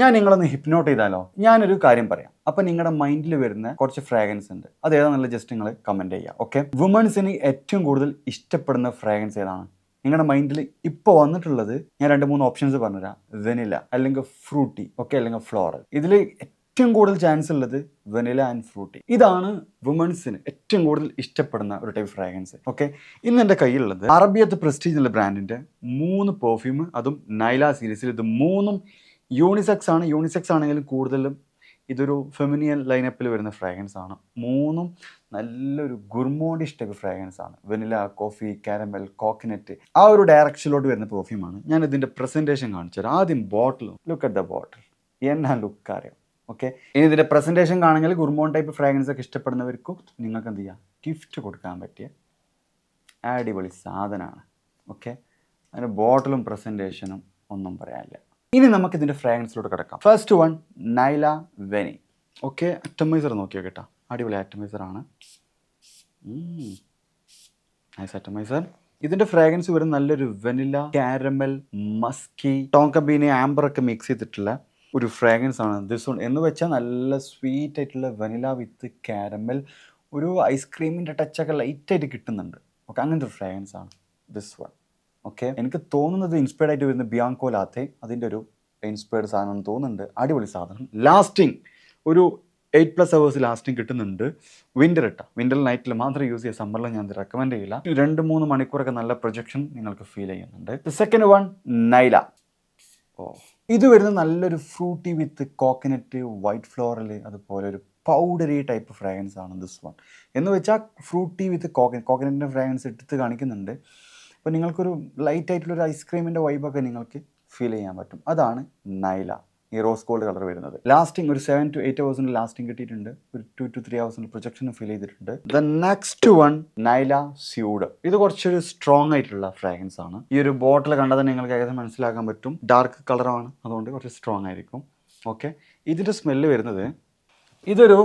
ഞാൻ നിങ്ങളൊന്ന് ഹിപ്നോട്ട് ചെയ്താലോ? ഞാനൊരു കാര്യം പറയാം. അപ്പൊ നിങ്ങളുടെ മൈൻഡിൽ വരുന്ന കുറച്ച് ഫ്രാഗ്രൻസ് ഉണ്ട്. അത് ഏതാണെന്നുള്ള ജസ്റ്റ് നിങ്ങൾ കമന്റ് ചെയ്യുക. ഓക്കെ, വുമൺസിന് ഏറ്റവും കൂടുതൽ ഇഷ്ടപ്പെടുന്ന ഫ്രാഗ്രൻസ് ഏതാണ്? നിങ്ങളുടെ മൈൻഡിൽ ഇപ്പോൾ വന്നിട്ടുള്ളത് ഞാൻ 2-3 ഓപ്ഷൻസ് പറഞ്ഞുതരാം. വെനില, അല്ലെങ്കിൽ ഫ്രൂട്ടി, ഓക്കെ, അല്ലെങ്കിൽ ഫ്ലോറൽ. ഇതിൽ ഏറ്റവും കൂടുതൽ ചാൻസ് ഉള്ളത് വെനില ആൻഡ് ഫ്രൂട്ടി. ഇതാണ് വുമൺസിന് ഏറ്റവും കൂടുതൽ ഇഷ്ടപ്പെടുന്ന ഒരു ടൈപ്പ് ഫ്രാഗ്രൻസ്. ഓക്കെ, ഇന്ന് എൻ്റെ കയ്യിലുള്ളത് അറബിയത്ത് പ്രസ്റ്റീജ് എന്നുള്ള ബ്രാൻഡിന്റെ 3 പെർഫ്യൂം, അതും നൈല സീരീസിൽ. ഇത് 3ഉം യൂണിസെക്സ് ആണ്. യൂണിസെക്സ് ആണെങ്കിലും കൂടുതലും ഇതൊരു ഫെമിനിയൻ ലൈനപ്പിൽ വരുന്ന ഫ്രാഗ്രൻസ് ആണ്. 3ഉം നല്ലൊരു ഗുർമോണ്ടിഷ് ടൈപ്പ് ഫ്രാഗ്രൻസ് ആണ്. വെനില, കോഫി, കാരമൽ, കോക്കനറ്റ്, ആ ഒരു ഡയറക്ഷനിലോട്ട് വരുന്ന പെർഫ്യൂമാണ്. ഞാൻ ഇതിൻ്റെ പ്രസൻറ്റേഷൻ കാണിച്ചു തരാം. ആദ്യം ബോട്ടിൽ, ലുക്ക് അറ്റ് ദ ബോട്ടിൽ. എന്നാ ലുക്ക് അറിയാം. ഓക്കെ, ഇനി ഇതിൻ്റെ പ്രസൻറ്റേഷൻ കാണുമെങ്കിൽ ഗുർമോൺ ടൈപ്പ് ഫ്രാഗ്രൻസ് ഒക്കെ ഇഷ്ടപ്പെടുന്നവർക്കും നിങ്ങൾക്ക് എന്ത് ചെയ്യാം, ഗിഫ്റ്റ് കൊടുക്കാൻ പറ്റിയ അടിപൊളി സാധനമാണ്. ഓക്കെ, അതിൻ്റെ ബോട്ടിലും പ്രസൻറ്റേഷനും ഒന്നും പറയാനില്ല. ഇനി നമുക്ക് ഇതിൻ്റെ ഫ്രാഗ്രൻസിലോട്ട് കിടക്കാം. ഫസ്റ്റ് വൺ, നൈല വെനി. ഓക്കെ, അറ്റമൈസർ നോക്കിയോ കേട്ടോ, അടിപൊളി അറ്റമൈസർ ആണ്. Nice atomiser. ഇതിൻ്റെ ഫ്രാഗ്രൻസ് വരും നല്ലൊരു വെനില, കാരമൽ, മസ്കി, ടോങ്കബീനി, ആംബർ ഒക്കെ മിക്സ് ചെയ്തിട്ടുള്ള ഒരു ഫ്രാഗ്രൻസ് ആണ് ദിസ് വൺ. എന്ന് വെച്ചാൽ നല്ല സ്വീറ്റ് ആയിട്ടുള്ള വെനില വിത്ത് കാരമൽ, ഒരു ഐസ്ക്രീമിൻ്റെ ടച്ചൊക്കെ ലൈറ്റായിട്ട് കിട്ടുന്നുണ്ട്. ഓക്കെ, അങ്ങനത്തെ ഒരു ഫ്രാഗ്രൻസ് ആണ് ദിസ് വൺ. ഓക്കെ, എനിക്ക് തോന്നുന്നത് ഇൻസ്പയർഡ് ആയിട്ട് വരുന്ന ബിയാങ്കോ ലാത്തെ, അതിൻ്റെ ഒരു ഇൻസ്പയർഡ് സാധനം തോന്നുന്നുണ്ട്. അടിപൊളി സാധനം. ലാസ്റ്റിംഗ് ഒരു 8+ hours ലാസ്റ്റിംഗ് കിട്ടുന്നുണ്ട്. വിൻ്റർ നൈറ്റിൽ മാത്രം യൂസ് ചെയ്യുക, സമ്മറിൽ ഞാൻ റെക്കമെൻഡ് ചെയ്യില്ല. 2-3 മണിക്കൂറൊക്കെ നല്ല പ്രൊജക്ഷൻ നിങ്ങൾക്ക് ഫീൽ ചെയ്യുന്നുണ്ട്. Second one, Nyla. ഇത് വരുന്നത് നല്ലൊരു ഫ്രൂട്ടി വിത്ത് കോക്കനറ്റ്, വൈറ്റ് ഫ്ലോറൽ, അതുപോലെ ഒരു പൗഡറി ടൈപ്പ് ഫ്രാഗ്രൻസ് ആണ് ദിസ് വൺ. എന്ന് വെച്ചാൽ ഫ്രൂട്ടി വിത്ത് കോക്കനറ്റിൻ്റെ ഫ്രാഗ്രൻസ് എടുത്ത് കാണിക്കുന്നുണ്ട്. അപ്പോൾ നിങ്ങൾക്കൊരു ലൈറ്റ് ആയിട്ടുള്ളൊരു ഐസ്ക്രീമിൻ്റെ വൈബൊക്കെ നിങ്ങൾക്ക് ഫീൽ ചെയ്യാൻ പറ്റും. അതാണ് നൈല, ഈ റോസ് ഗോൾഡ് കളർ വരുന്നത്. ലാസ്റ്റിംഗ് ഒരു 7 to 8 hours ലാസ്റ്റിംഗ് കിട്ടിയിട്ടുണ്ട്. ഒരു 2 to 3 hours പ്രൊജക്ഷൻ ഫീൽ ചെയ്തിട്ടുണ്ട്. The next one, Nyla SUD. ഇത് കുറച്ചൊരു സ്ട്രോങ് ആയിട്ടുള്ള ഫ്രാഗ്രൻസ് ആണ്. ഈ ഒരു ബോട്ടിൽ കണ്ടാൽ തന്നെ നിങ്ങൾക്ക് ഏകദേശം മനസ്സിലാക്കാൻ പറ്റും. ഡാർക്ക് കളറാണ്, അതുകൊണ്ട് കുറച്ച് സ്ട്രോങ് ആയിരിക്കും. ഓക്കെ, ഇതിൻ്റെ സ്മെല്ല് വരുന്നത്, ഇതൊരു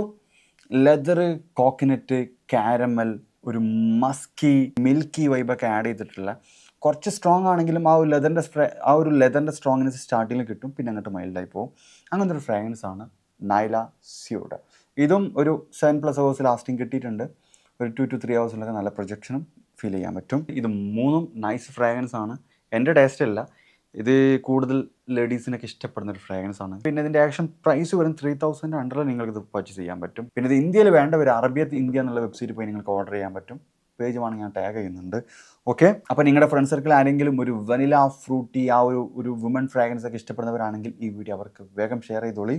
ലെതർ, കോക്കനറ്റ്, കാരമൽ, ഒരു മസ്കി, മിൽക്കി വൈബൊക്കെ ആഡ് ചെയ്തിട്ടുള്ള, കുറച്ച് സ്ട്രോങ് ആണെങ്കിലും ആ ഒരു ലെതറിൻ്റെ സ്ട്രോങ്നെസ് സ്റ്റാർട്ടിങ്ങിൽ കിട്ടും, പിന്നെ അങ്ങോട്ട് മൈൽഡായി പോകും. അങ്ങനത്തെ ഒരു ഫ്രാഗ്രൻസ് ആണ് നൈല സ്യൂഡ്. ഇതും ഒരു 7+ hours ലാസ്റ്റിംഗ് കിട്ടിയിട്ടുണ്ട്. ഒരു 2 to 3 hours നല്ല പ്രൊജക്ഷനും ഫീൽ ചെയ്യാൻ പറ്റും. ഇത് 3ഉം നൈസ് ഫ്രാഗ്രൻസ് ആണ്. എൻ്റെ ടേസ്റ്റ് അല്ല, ഇത് കൂടുതൽ ലേഡീസിനൊക്കെ ഇഷ്ടപ്പെടുന്ന ഒരു ഫ്രാഗ്രൻസ് ആണ്. പിന്നെ ഇതിൻ്റെ ആക്ഷൻ പ്രൈസ് വരും 3000 അണ്ടറിൽ നിങ്ങൾക്ക് ഇത് പർച്ചേസ് ചെയ്യാൻ പറ്റും. പിന്നെ ഇത് ഇന്ത്യയിൽ വേണ്ടവർ അറബിയത്ത് ഇന്ത്യ എന്നുള്ള വെബ്സൈറ്റിൽ പോയി നിങ്ങൾക്ക് ഓർഡർ ചെയ്യാൻ പറ്റും. പേജ് വേണമെങ്കിൽ ഞാൻ ടാഗ് ചെയ്യുന്നുണ്ട്. ഓക്കെ, അപ്പോൾ നിങ്ങളുടെ ഫ്രണ്ട് സർക്കിൾ ആരെങ്കിലും ഒരു വനില, ഫ്രൂട്ടി, ആ ഒരു വുമൺ ഫ്രാഗ്രൻസ് ഒക്കെ ഇഷ്ടപ്പെടുന്നവരാണെങ്കിൽ ഈ വീഡിയോ അവർക്ക് വേഗം ഷെയർ ചെയ്തോളി.